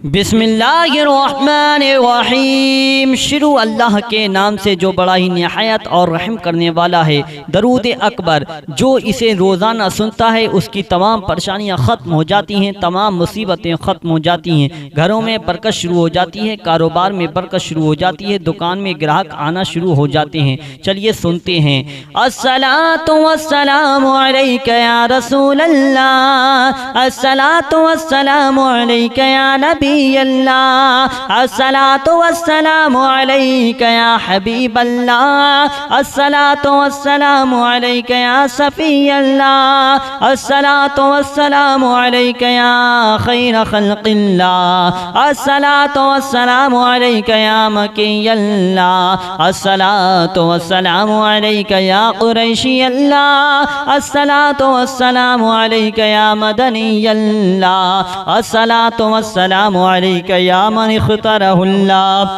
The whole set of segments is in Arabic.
बिस्मिल्लाहिर्रहमानिर्रहीम। शुरू अल्लाह के नाम से जो बड़ा ही निहायत और रहम करने वाला है। दरूद अकबर, जो इसे रोज़ाना सुनता है उसकी तमाम परेशानियाँ ख़त्म हो जाती हैं, तमाम मुसीबतें ख़त्म हो जाती हैं, घरों में बरकत शुरू हो जाती है, कारोबार में बरकत शुरू हो जाती है, दुकान में ग्राहक आना शुरू हो जाते हैं। चलिए सुनते हैं। अस्सलातु वस्सलामु अलैका या रसूल अल्लाह, अस्सलातु वस्सलामु अलैका या नबी अल्लाह, अस्सलातु वस्सलामु अलैका या हबीब अल्लाह, अस्सलातु वस्सलामु अलैका या सफी अल्लाह, अस्सलातु वस्सलामु अलैका या खैर खल्क़िल्लाह, अस्सलातु वस्सलामु अलैका या मकी अल्लाह, अस्सलातु वस्सलामु अलैका या कुरैशी अल्लाह, अस्सलातु वस्सलामु अलैका या मदनी अल्लाह, अस्सलातु वस्सलामु अलैका या मन इख्तरहुल्लाह,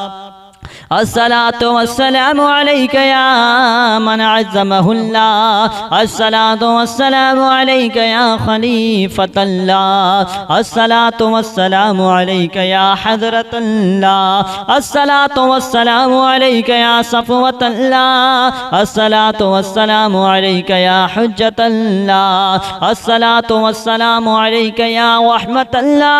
अस्सलातु वस्सलामु अलैका या मन अज़्ज़महुल्लाह, अस्सलातु वस्सलामु अलैका या खलीफतल्लाह, अस्सलातु वस्सलामु अलैका या हज़रतल्लाह, अस्सलातु वस्सलामु अलैका या सफ़वतल्लाह, अस्सलातु वस्सलामु अलैका या हुज्जतल्लाह, अस्सलातु वस्सलामु अलैका या रहमतल्लाह,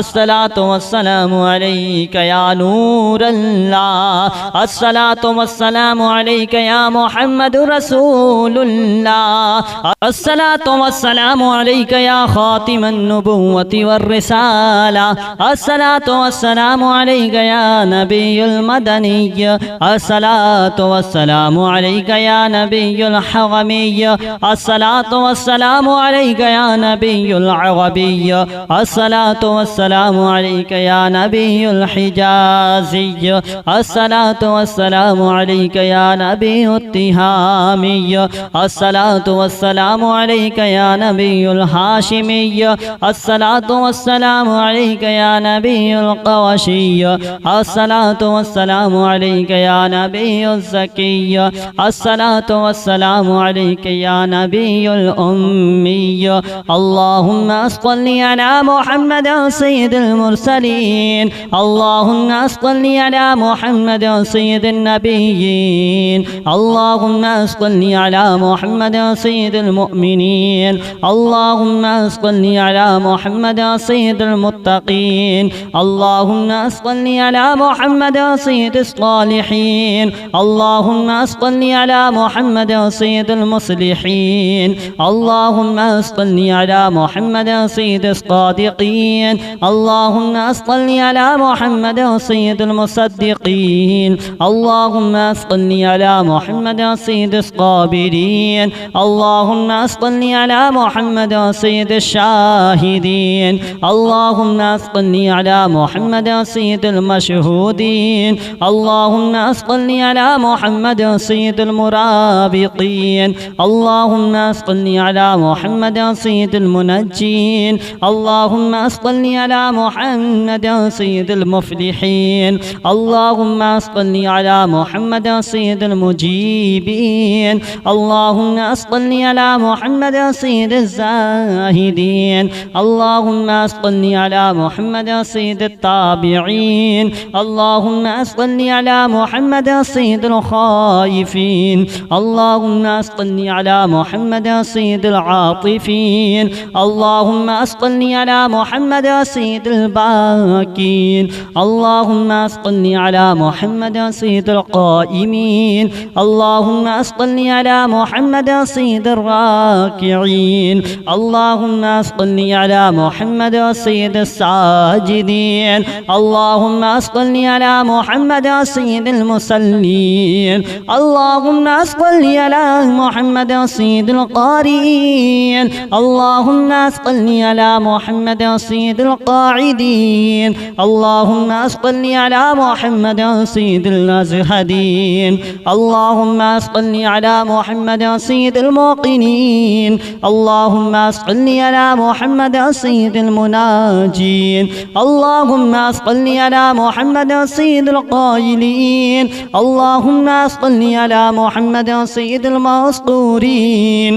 अस्सलातु वस्सलामु अलैका या नूर अल्लाह, अस्सलातु वस्सलामु अलैका या मुहम्मद रसूलुल्लाह, अस्सलातु वस्सलामु अलैका या खातिमन नबुव्वति वर्रिसाला, अस्सलातु वस्सलामु अलैका या नबियुल मदनिय्य, अस्सलातु वस्सलामु अलैका या नबियुल हगमिय्य, अस्सलातु वस्सलामु अलैका या नबियुल अगबिय्य, अस्सलातु वस्सलामु अलैका या नबियुल हिजाज़, अस्सलातु वस्सलामु अलैका या नबियुत तिहामिय्य, अस्सलातु वस्सलामु अलैका या नबियुल हाशिमिय्य, अस्सलातु वस्सलामु अलैका या नबियुल क़वशिय्य, अस्सलातु वस्सलामु अलैका या नबियुल ज़किय्य, अस्सलातु वस्सलामु अलैका या नबियुल उम्मिय्य। अल्लाहुम्मा सल्लि अला मुहम्मद सय्यिदिल मुरसलीन, अल्लाहुम्मा सल्लि अला मुहम्मद सय्यिदिन नबिय्यीन, अल्लाहुम्मा सल्लि अला मुहम्मद सय्यिदिल मुअमिनीन, अल्लाहुम्मा सल्लि अला मुहम्मद सय्यिदिल मुत्तक़ीन, अल्लाहुम्मा सल्लि अला मुहम्मद सय्यिदिस सालिहीन, अल्लाहुम्मा सल्लि अला मुहम्मद सय्यिदिल मुस्लिहीन, अल्लाहुम्मा सल्लि अला मुहम्मद सय्यिदिस सादिक़ीन, अल्लाहुम्मा सल्लि अला मुहम्मद सय्यिदुल मुसद्दिक़ीन, अल्लाहुम्मा सल्लि अला मुहम्मद सय्यिदिस क़ाबिरीन, अल्लाहुम्मा सल्लि अला मुहम्मद सय्यिदिश शाहिदीन, अल्लाहुम्मा सल्लि अला मुहम्मद सय्यिदिल मशहूदीन, अल्लाहुम्मा सल्लि अला मुहम्मद सय्यिदिल मुराबिक़ीन, अल्लाहुम्मा सल्लि अला मुहम्मद सय्यिदिल मुनज्जीन, अल्लाहुम्मा सल्लि अला मुहम्मद सय्यिदिल मुफ़्लिहीन, अल्लाहुम्मा सल्लि अला मुहम्मद सय्यिदिल मुजीबीन, अल्लाहुम्मा सल्लि अला मुहम्मद सय्यिदिज़ ज़ाहिदीन, अल्लाहुम्मा सल्लि अला मुहम्मद सय्यिदित ताबिईन, अल्लाहुम्मा सल्लि अला मुहम्मद सय्यिदिल ख़ाइफ़ीन, अल्लाहुम्मा सल्लि अला मुहम्मद सय्यिदिल आतिफ़ीन, अल्लाहुम्मा सल्लि अला मुहम्मद सय्यिदिल बाकीन, अल्लाहुम्मा सल्लि अला मुहम्मद सय्यिदिल क़ाइमीन, अल्लाहुम्मा सल्लि अला मुहम्मद सय्यिदिर राकिईन, अल्लाहुम्मा सल्लि अला मुहम्मद सय्यिदिस साजिदीन, अल्लाहुम्मा सल्लि अला मुहम्मद सय्यिदिल मुसल्लीन, अल्लाहुम्मा सल्लि अला मुहम्मद सय्यिदिल क़ारिईन, अल्लाहुम्मा सल्लि अला मुहम्मद सय्यिदिल क़ाइदीन, अल्लाहुम्मा सल्लि अला मुहम्मद सय्यिदिल अज़हदीन, अल्लाहुम्मा सल्लि अला मुहम्मद सय्यिदिल मुक़िनीन, अल्लाहुम्मा सल्लि अला मुहम्मद सय्यिदिल मुनाजीन, अल्लाहुम्मा सल्लि अला मुहम्मद सय्यिदिल क़ाइलीन, अल्लाहुम्मा सल्लि अला मुहम्मद सय्यिदिल मस्कूरीन।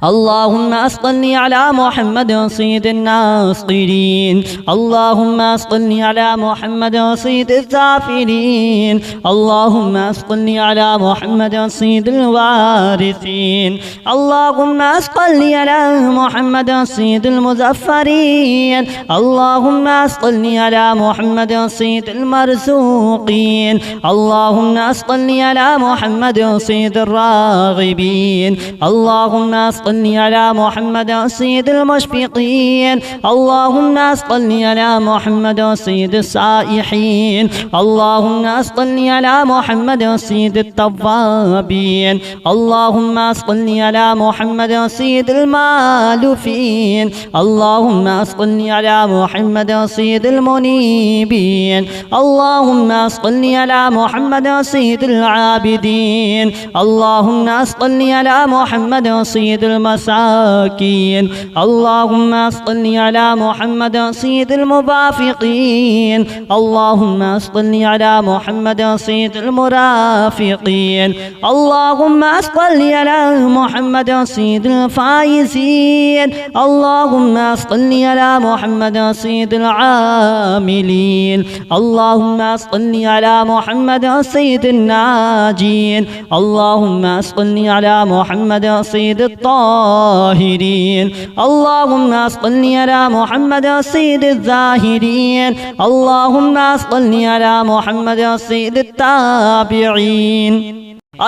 اللهم صل على محمد سيد الناصرين. اللهم صل على محمد سيد الزافرين. اللهم صل على محمد سيد الوارثين. اللهم صل على محمد سيد المزفرين. اللهم صل على محمد سيد المرزوقين. اللهم صل على محمد سيد الراغبين. اللهم صل على محمد سيد المشفقين. اللهم صل على محمد سيد السائحين. اللهم صل على محمد سيد التوابين. اللهم صل على محمد سيد المالوفين. اللهم صل على محمد سيد المنيبين. اللهم صل على محمد سيد العابدين. اللهم صل على محمد سيد المساكين. اللهم صل على محمد سيد المبافقين. اللهم صل على محمد سيد المرافقين. اللهم صل على محمد سيد الفائزين. اللهم صل على محمد سيد العاملين. اللهم صل على محمد سيد الناجين. اللهم صل على محمد سيد الطاهرين. اللهم صل على محمد سيد الزاهرين. اللهم صل على محمد سيد التابعين.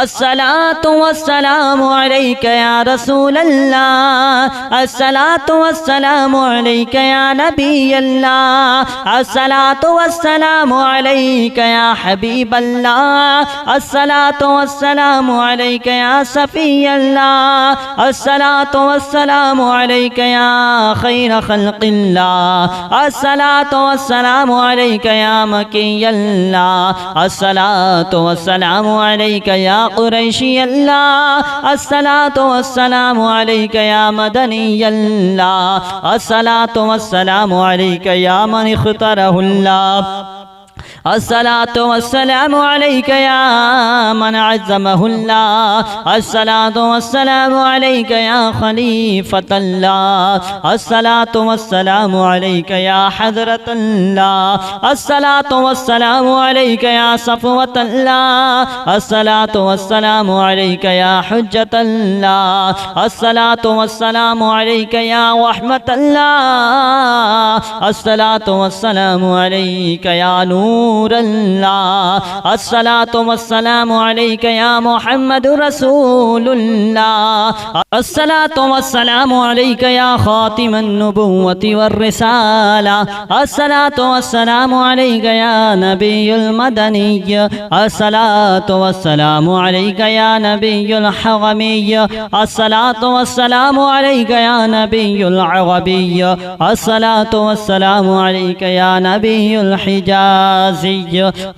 الصلاة والسلام عليك يا رسول الله. الصلاة والسلام عليك يا نبي الله. الصلاة والسلام عليك يا حبيب الله. الصلاة والسلام عليك يا صفي الله. الصلاة والسلام عليك يا خير خلق الله. الصلاة والسلام عليك يا مكي الله. الصلاة والسلام عليك يا قريشي الله. الصلاة والسلام عليك يا مدني الله. الصلاة والسلام عليك يا من اختاره الله. الصلاة والسلام عليك يا من عزمه الله. الصلاة والسلام عليك يا خليفة الله. الصلاة والسلام عليك يا حضرة الله. الصلاة والسلام عليك يا صفوة الله. الصلاة والسلام عليك يا حجة الله. الصلاة والسلام عليك يا رحمة الله. الصلاة والسلام عليك يا نور الله. الصلاة والسلام عليك يا محمد رسول الله. الصلاة والسلام عليك يا خاتم النبوة والرسالة. الصلاة والسلام عليك يا نبي المدني. الصلاة والسلام عليك يا نبي الحرمي. الصلاة والسلام عليك يا نبي العربي. الصلاة والسلام عليك يا نبي الحجاز.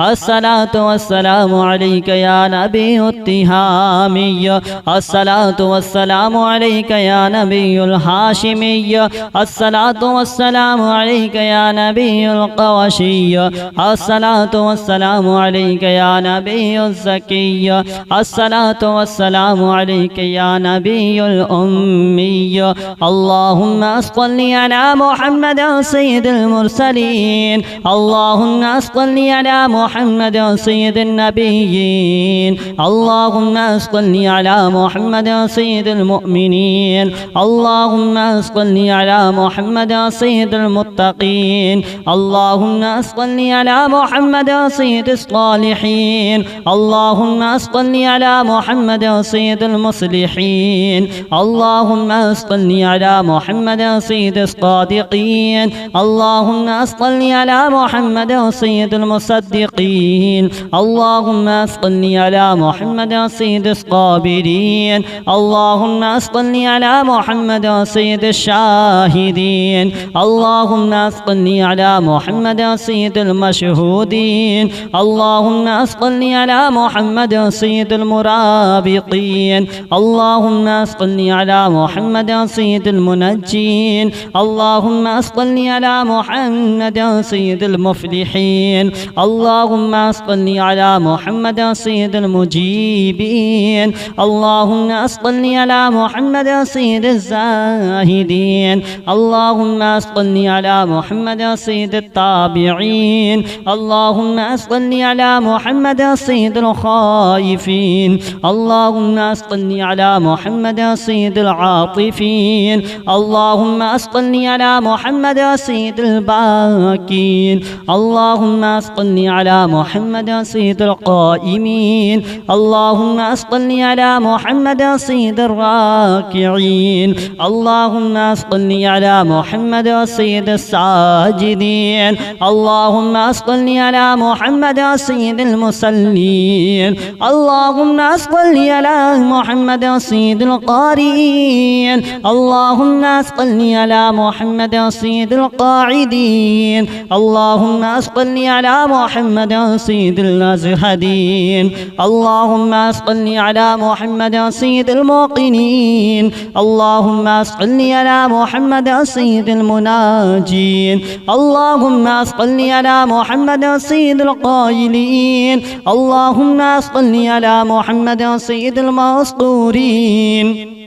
الصلاة والسلام عليك يا نبي التهامي. الصلاة والسلام عليك يا نبي الهاشمي. الصلاة والسلام عليك يا نبي القرشي. الصلاة والسلام عليك يا نبي الزكي. الصلاة والسلام عليك يا نبي الأمي. اللهم صل على محمد سيد المرسلين. اللهم صل على محمد سيد النبيين. اللهم صل على محمد سيد المؤمنين. اللهم صل على محمد سيد المتقين. اللهم صل على محمد سيد الصالحين. اللهم صل على محمد سيد المصلحين. اللهم صل على محمد سيد الصادقين. اللهم صل على محمد سيد المصدقين. اللهم صل على محمد سيد الصابرين. اللهم صل على محمد سيد الشاهدين. اللهم صل على محمد سيد المشهودين. اللهم صل على محمد سيد المرابطين. اللهم صل على محمد سيد المنجين. اللهم صل على محمد سيد المفلحين. اللهم صل على محمد سيد المجيبين اللهم صل على محمد سيد الزاهدين اللهم صل على محمد سيد التابعين اللهم صل على محمد سيد الخائفين اللهم صل على محمد سيد العاطفين اللهم صل على محمد سيد الباكين اللهم صل على محمد سيد القائمين اللهم صل على محمد سيد الراكعين اللهم صل على محمد سيد الساجدين اللهم صل على محمد سيد المصلين اللهم صل على محمد سيد القارئين اللهم صل على محمد سيد القاعدين اللهم صل على محمد سيد الازهدين اللهم صل على محمد سيد الموقنين اللهم صل على محمد سيد المناجين اللهم صل على محمد سيد القائلين اللهم صل على محمد سيد المسطورين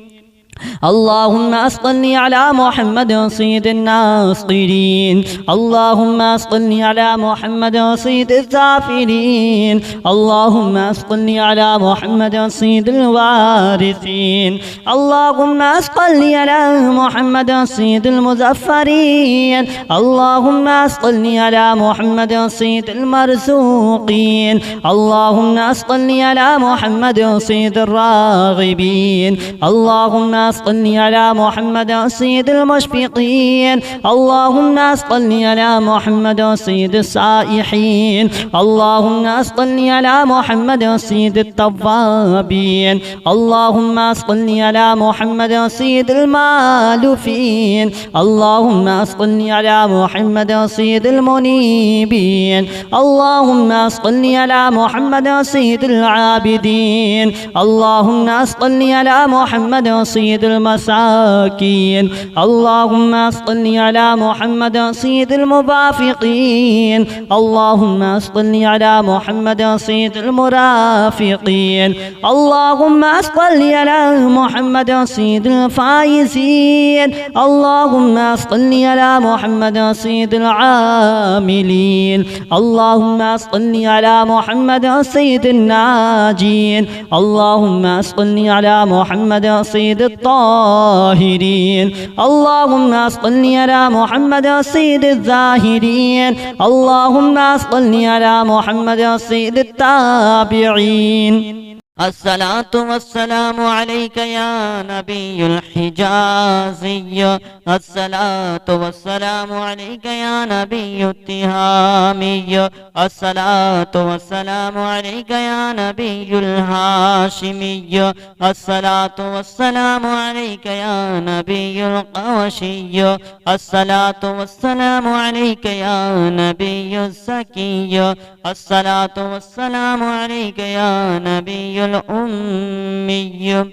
اللهم صل على محمد سيد الناصرين اللهم صل على محمد سيد الزافرين اللهم صل على محمد سيد الوارثين اللهم صل على محمد سيد المزفرين اللهم صل على محمد سيد المرزوقين اللهم صل على محمد سيد الراغبين اللهم صل على محمد سيد المشفقين اللهم صل على محمد سيد السائحين اللهم صل على محمد سيد التوابين اللهم صل على محمد سيد المالوفين اللهم صل على محمد سيد المنيبين اللهم صل على محمد سيد العابدين اللهم صل على محمد سيد المساكين اللهم صل على محمد سيد المبافقين اللهم صل على محمد سيد المرافقين اللهم صل على محمد سيد الفائزين اللهم صل على محمد سيد العاملين اللهم صل على محمد سيد الناجين اللهم صل على محمد سيد الطاهرين اللهم صل على محمد سيد الزاهرين اللهم صل على محمد سيد التابعين الصلاة والسلام عليك يا نبي الحجازي الصلاة والسلام عليك يا نبي التهامي الصلاة والسلام عليك يا نبي الهاشمي الصلاة والسلام عليك يا نبي القوشي الصلاة والسلام عليك يا نبي الزكي الصلاة والسلام عليك يا نبي الأمي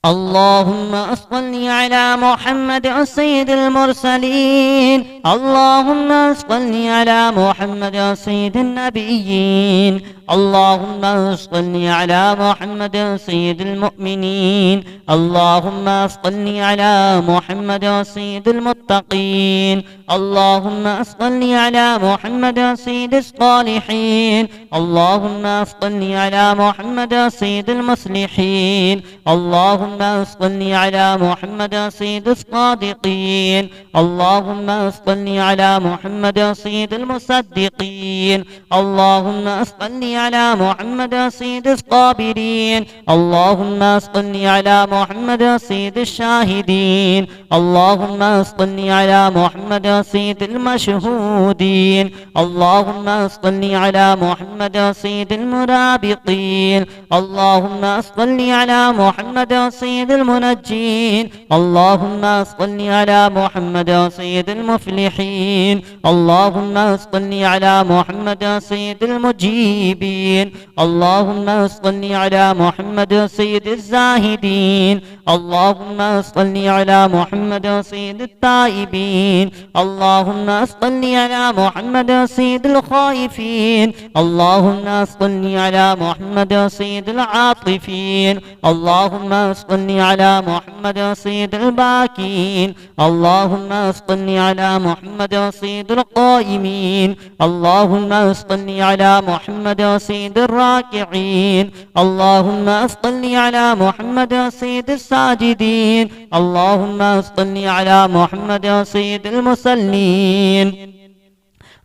اللهم صل على محمد سيد المرسلين اللهم صل على محمد سيد النبيين اللهم صل على محمد سيد المؤمنين اللهم صل على محمد سيد المتقين اللهم صل على محمد سيد الصالحين اللهم صل على محمد سيد المصلحين اللهم صل على محمد سيد الصادقين اللهم صل على محمد سيد المصدقين اللهم صل على محمد سيد الصابرين اللهم صل على محمد سيد الشاهدين اللهم صل على محمد سيد المشهودين اللهم صل على محمد سيد المرابطين اللهم صل على محمد سيد المنجين اللهم صل على محمد سيد المفلحين المصلحين اللهم صل على محمد سيد المجيبين اللهم صل على محمد سيد الزاهدين اللهم صل على محمد سيد التائبين اللهم صل على محمد سيد الخائفين اللهم صل على محمد سيد العاطفين اللهم صل على محمد سيد الباكين اللهم صل على محمد سيد القائمين اللهم صل على محمد سيد الراكعين اللهم صل على محمد سيد الساجدين اللهم صل على محمد سيد المصلين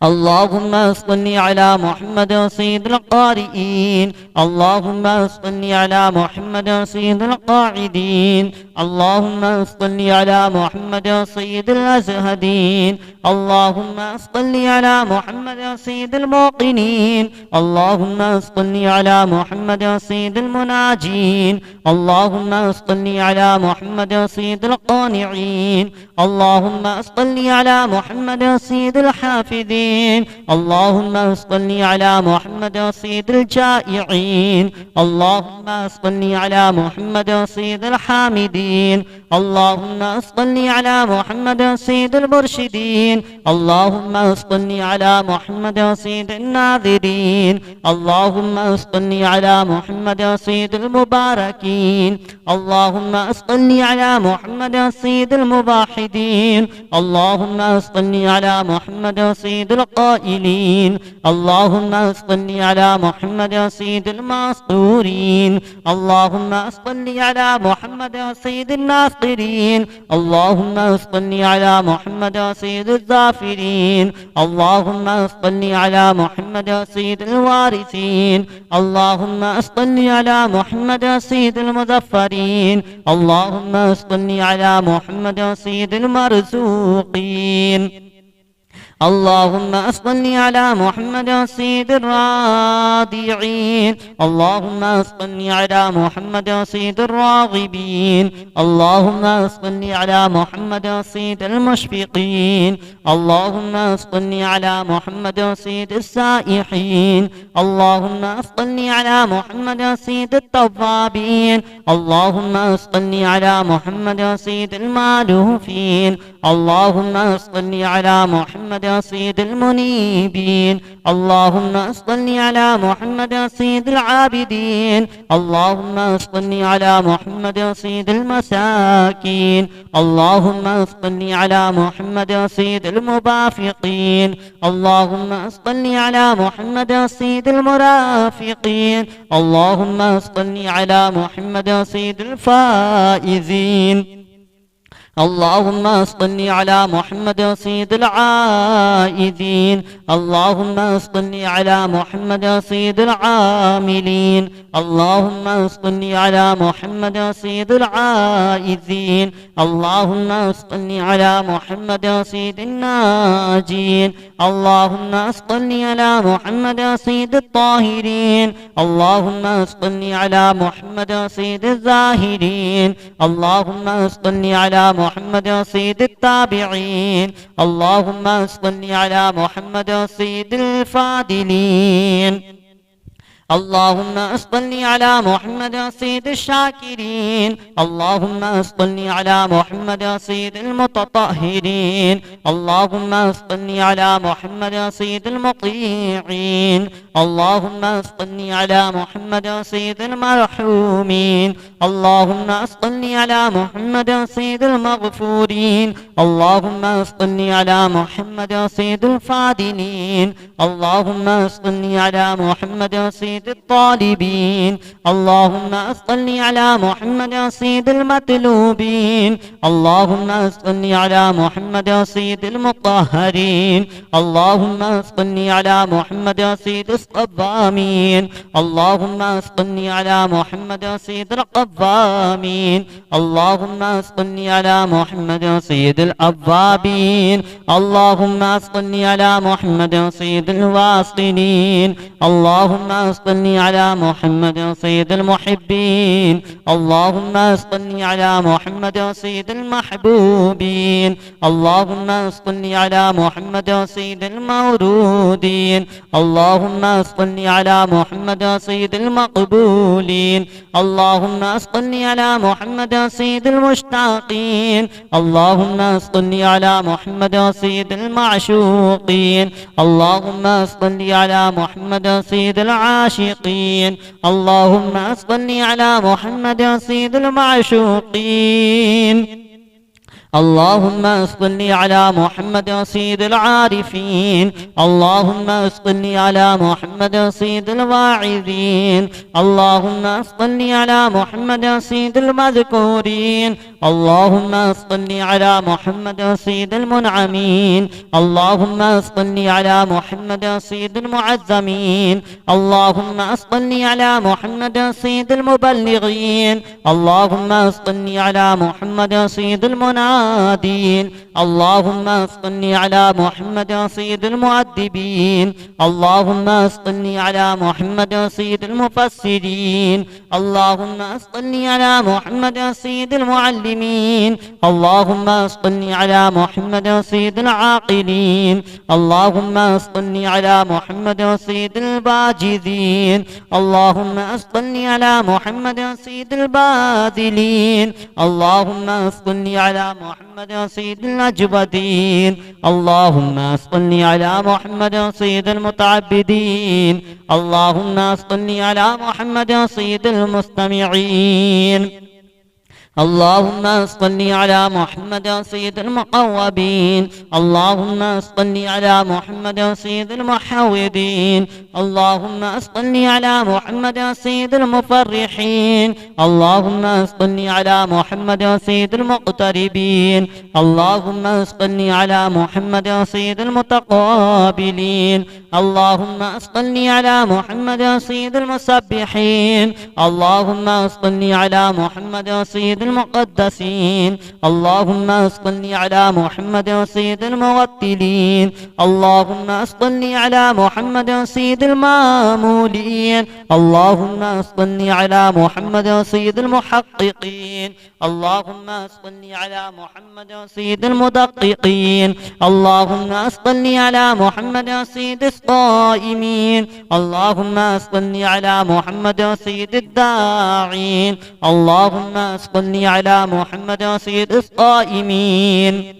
اللهم صل على محمد سيد القارئين اللهم صل على محمد سيد القاعدين اللهم صل على محمد سيد الأزهدين اللهم صل على محمد سيد الموقنين اللهم صل على محمد سيد المناجين اللهم صل على محمد سيد القانعين اللهم صل على محمد سيد الحافظين اللهم صل على محمد سيد الجائعين اللهم صل على محمد سيد الحامدين اللهم صل على محمد سيد المرشدين اللهم صل على محمد سيد الناذرين اللهم صل على محمد سيد المباركين اللهم صل على محمد سيد المباحدين اللهم صل على محمد سيد القائلين اللهم صل على محمد سيد الماسطورين اللهم صل على محمد سيد الناصرين اللهم صل على محمد سيد الظافرين اللهم صل على محمد سيد الوارثين اللهم صل على محمد سيد المظفرين اللهم صل على محمد سيد المرزوقين اللهم صل على محمد سيد الرادعين اللهم صل على محمد سيد الراغبين اللهم صل على محمد سيد المشفقين اللهم صل على محمد سيد السائحين اللهم صل على محمد سيد التوابين اللهم صل على محمد سيد المالوفين اللهم صل على محمد سيد المنيبين اللهم صل على محمد سيد العابدين اللهم صل على محمد سيد المساكين اللهم صل على محمد سيد المبافقين اللهم صل على محمد سيد المرافقين اللهم صل على محمد سيد الفائزين اللهم صل على محمد سيد العائدين اللهم صل على محمد سيد العاملين اللهم صل على محمد سيد العائذين اللهم صل على محمد سيد الناجين اللهم صل على محمد سيد الطاهرين اللهم صل على محمد سيد الزاهرين اللهم صل على محمد سيد التابعين اللهم صل على محمد سيد الفاضلين اللهم صل على محمد سيد الشاكرين اللهم صل على محمد سيد المتطهرين اللهم صل على محمد سيد المطيعين اللهم صل على محمد سيد المرحومين اللهم صل على محمد سيد المغفورين اللهم صل على محمد سيد الفاضلين اللهم صل على محمد سيد الطالبين اللهم صل على محمد سيد المطلوبين اللهم صل على محمد سيد المطهرين اللهم صل على محمد سيد الصوامين اللهم صل على محمد سيد القوامين اللهم صل على محمد سيد الأوابين اللهم صل على محمد سيد الواصلين اللهم صل على محمد سيد المحبين اللهم صل على محمد سيد المحبوبين اللهم صل على محمد سيد المورودين اللهم صل على محمد سيد المقبولين اللهم صل على محمد سيد المشتاقين اللهم صل على محمد سيد المعشوقين اللهم صل على محمد سيد العاشقين اللهم صل على محمد سيد المعشوقين اللهم صل على محمد سيد العارفين اللهم صل على محمد سيد الواعظين اللهم صل على محمد سيد المذكورين اللهم صل على محمد سيد المنعمين اللهم صل على محمد سيد المعزمين اللهم صل على محمد سيد المبلغين اللهم صل على محمد سيد المنادين اللهم صل على محمد سيد المؤدبين اللهم صل على محمد سيد المفسرين اللهم صل على محمد سيد المعلمين اللهم صل على محمد سيد العاقلين اللهم صل على محمد سيد الباجدين اللهم صل على محمد سيد الباذلين اللهم صل على محمد سيد الأجودين اللهم صل على محمد سيد المتعبدين اللهم صل على محمد سيد المستمعين اللهم صل على محمد سيد المقوبين اللهم صل على محمد سيد المحودين اللهم صل على محمد سيد المفرحين اللهم صل على محمد سيد المقتربين اللهم صل على محمد سيد المتقابلين اللهم صل على محمد سيد المسبحين اللهم صل على محمد سيد المقدسين اللهم صل على محمد سيد الموتلين اللهم صل على محمد سيد المامولين اللهم صل على محمد سيد المحققين اللهم صل على محمد سيد المدققين اللهم صل على محمد سيد الصائمين اللهم صل على محمد سيد الداعين اللهم صل على محمد سيد الصائمين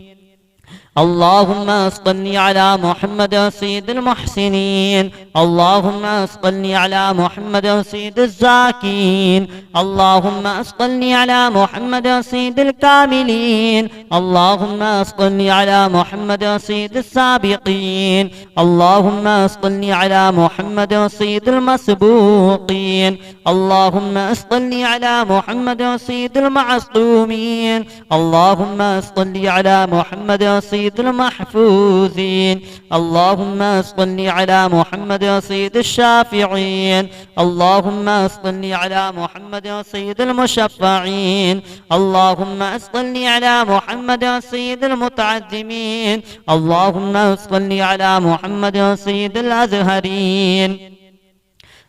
اللهم صل على محمد سيد المحسنين اللهم صل على محمد سيد الزاكين اللهم صل على محمد سيد الكاملين اللهم صل على محمد سيد السابقين اللهم صل على محمد سيد المسبوقين اللهم صل على محمد سيد المعصومين اللهم صل على محمد سيد المحفوظين اللهم صل على محمد سيد الشافعين اللهم صل على محمد سيد المشفعين اللهم صل على محمد سيد المتعزمين اللهم صل على محمد سيد الأزهرين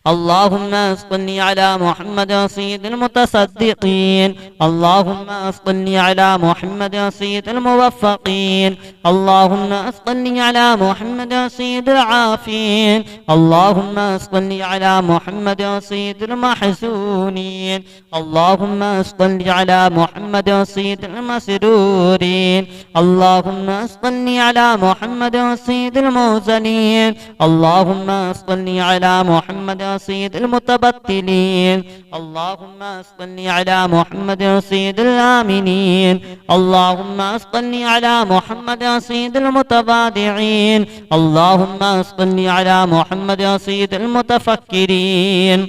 اللهم صل على محمد سيد المتصدقين اللهم صل على محمد سيد الموفقين اللهم صل على محمد سيد العافين اللهم صل على محمد سيد المحسونين اللهم صل على محمد سيد المسرورين اللهم صل على محمد سيد الموزنين اللهم صل على محمد سيد المتبتلين اللهم صل على محمد سيد الآمنين اللهم صل على محمد سيد المتواضعين اللهم صل على محمد سيد المتفكرين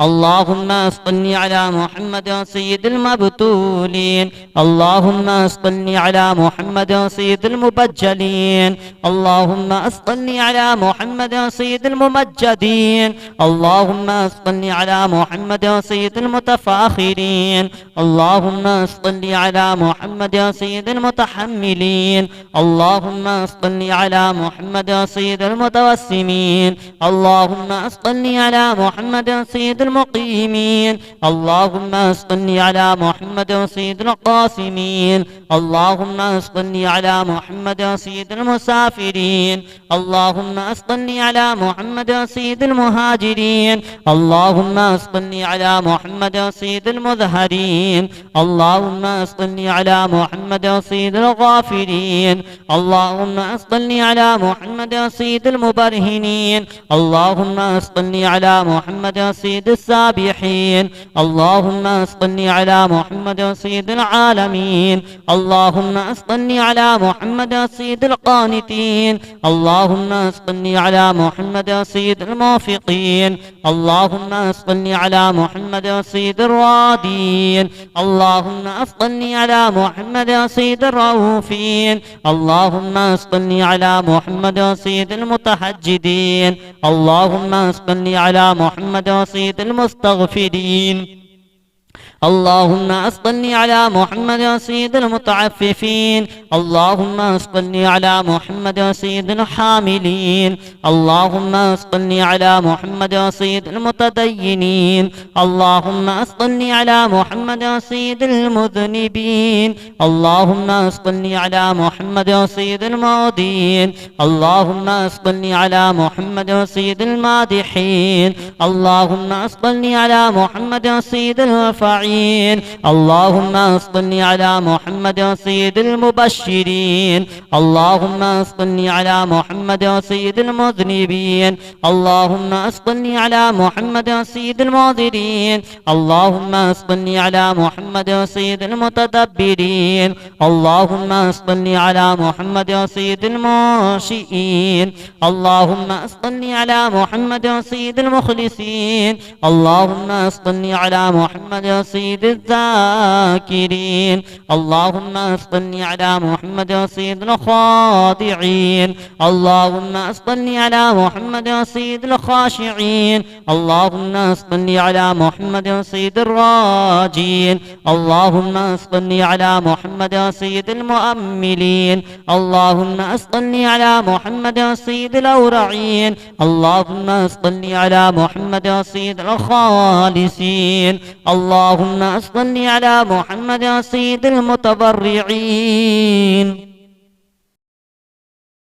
اللهم صل على محمد سيد المبتولين اللهم صل على محمد سيد المبجلين اللهم صل على محمد سيد الممجدين اللهم صل على محمد سيد المتفاخرين اللهم صل على محمد سيد المتحملين اللهم صل على محمد سيد المتوسمين اللهم صل على محمد سيد المقيمين اللهم صل على محمد سيد القاسمين اللهم صل على محمد سيد المسافرين اللهم صل على محمد سيد المهاجرين اللهم صل على محمد سيد المظهرين اللهم صل على محمد سيد الغافرين اللهم صل على محمد سيد المبرهنين اللهم صل على محمد سيد السابحين اللهم صل على محمد سيد العالمين اللهم صل على محمد سيد القانتين اللهم صل على محمد سيد الموفقين اللهم صل على محمد سيد الرادين اللهم صل على محمد سيد الرؤوفين اللهم صل على محمد سيد المتهجدين اللهم صل على محمد سيد المستغفرين اللهم صل على محمد سيد المتعففين اللهم صل على محمد سيد الحاملين اللهم صل على محمد سيد المتدينين اللهم صل على محمد سيد المذنبين اللهم صل على محمد سيد المودين اللهم صل على محمد سيد المادحين اللهم صل على محمد سيد الرفاعين اللهم صل على محمد سيد المبشرين اللهم صل على محمد سيد المذنبين اللهم صل على محمد سيد المعذرين اللهم صل على محمد سيد المتدبرين اللهم صل على محمد سيد المنشئين اللهم صل على محمد سيد المخلصين اللهم صل على محمد سيد الذاكرين اللهم صل على محمد سيد الخاضعين اللهم صل على محمد سيد الخاشعين اللهم صل على محمد سيد الراجين اللهم صل على محمد سيد المؤملين اللهم صل على محمد سيد الأورعين اللهم صل على محمد سيد الخالصين اللهم صل على محمد سيد المتبرعين